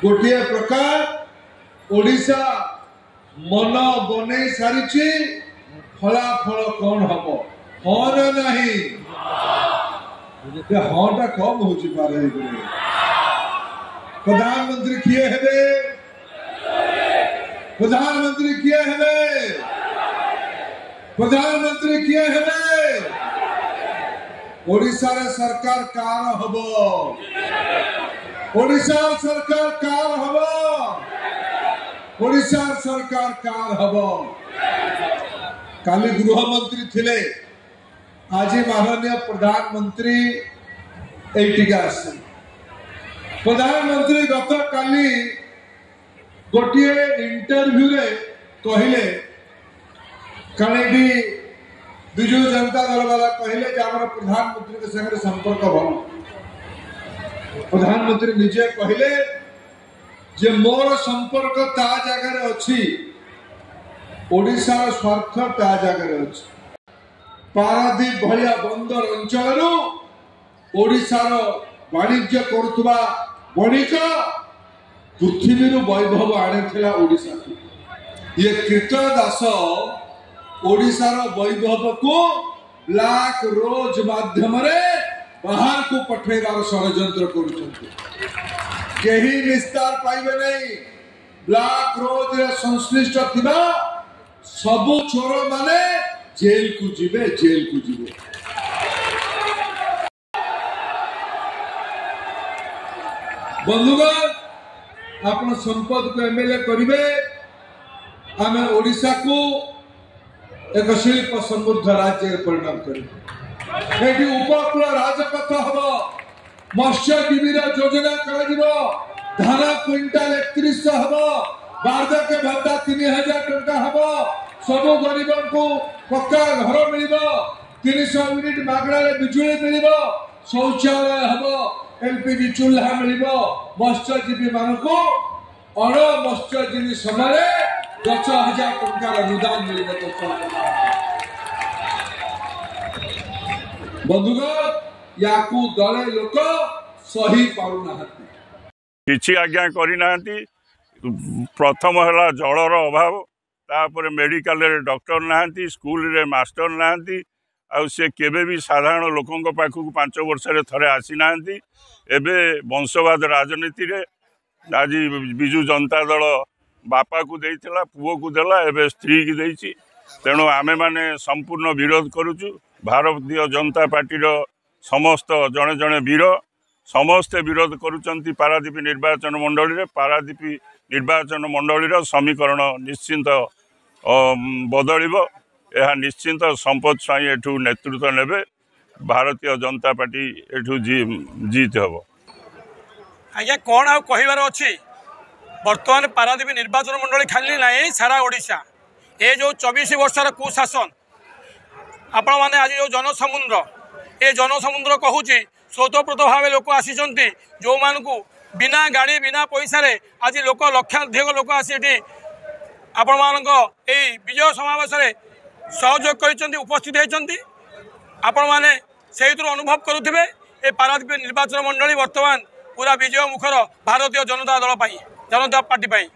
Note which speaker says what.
Speaker 1: गोटे प्रकार ओडिशा मन बने सारी फलाफल कौन हम हाँ ना नहीं हाँ टा कम हो प्रधानमंत्री किए हेबे प्रधानमंत्री किए हेबे प्रधानमंत्री किए हेबे ओडिशा रे सरकार कार हबो ओडिशा सरकार कार हबो ओडिशा सरकार कार हबो काली गृह मंत्री थिले आज माननीय प्रधानमंत्री एटिका प्रधानमंत्री गत काली गोटे इंटरव्यू रे कहले कनेडी विजु जनता दल वाला कहले जे हमर प्रधानमंत्री के संगे संपर्क भल प्रधानमंत्री निजे कहले जे मोर संपर्क ता जगह अच्छी ओडिशा स्वार्थ ता जगह अच्छी पारादीप भलिया बंदर अंचल ओडिशार वाणिज्य करुवा बणिक पृथ्वी वैभव आनी ओडिशा ये कीर्तन दास ओडिशार वैभव को ब्लैक रोज माध्यम बाहर को पठेबार षड्यंत्र कहीं निस्तार पाइबे नहीं ब्लैक रोज रे संश्लिष्ट थिबा सबु चोर माने जेल को जीवे बंधुगण आपण संपद को एमएलए करिवे आमे ओडिशा को एक शिल्प समृद्ध राज्य परिणाम करें उपकूल राजपथ हम मत्स्यजीवी योजना कर धान क्विंटाल 3100 हम वार्धक्य भत्ता 3000 टंका हम सब गरीब को पक्का घर मिल 300 यूनिट मागणा बिजुली मिल शौचालय हम एलपीजी चूल्हा मिल मत्स्यजीवी मान को अण मत्स्यजीवी समय 10,000 टंकार अनुदान मिल बंधुगण या दले लोक सही पारुना
Speaker 2: किछि आज्ञा करिना प्रथम है जलर अभाव तापर मेडिकल डॉक्टर नाहांती स्कूल रे मास्टर नाहांती आउ से केबे भी साधारण लोकों पाखु 5 वर्ष रे थरे आसी नाहांती एबे वंशवाद राजनीति रे आज बिजु जनता दल बापा को देइथिला पुओ को देला एबे स्त्री की देइछि तेणु आमे माने संपूर्ण विरोध करूछु भारतीय जनता पार्टी रो समस्त जने जने वीर समस्ते विरोध करुचंती पारादीप निर्वाचन मंडली रे पारादीप निर्वाचन मंडली रो समीकरण निश्चिंत बदलिबो यह निश्चिंत संपद स्वाई एठू नेतृत्व नेबे भारतीय जनता पार्टी एठू जीत हबो
Speaker 3: आज्ञा कोन आ कहिबार अछि वर्तमान पारादीप निर्वाचन मंडली खाली नाही सारा ओडिशा ए जो 24 वर्षर कुशासन आपण माने आज जो जनसमुद्र ए जनसमुद्र कहूची स्वतःप्रत भाव लोक आसी जो मान को बिना गाड़ी बिना पैसा रे आज लोक लक्षाधिक लोक आसी आपण मानक ए विजय समावेश सहयोग कर उपस्थित होती आपण मैंने से अनुभव करुवे ए पारादीप निर्वाचन मंडली वर्तमान पूरा विजय मुखर भारतीय जनता दल जनता पार्टी।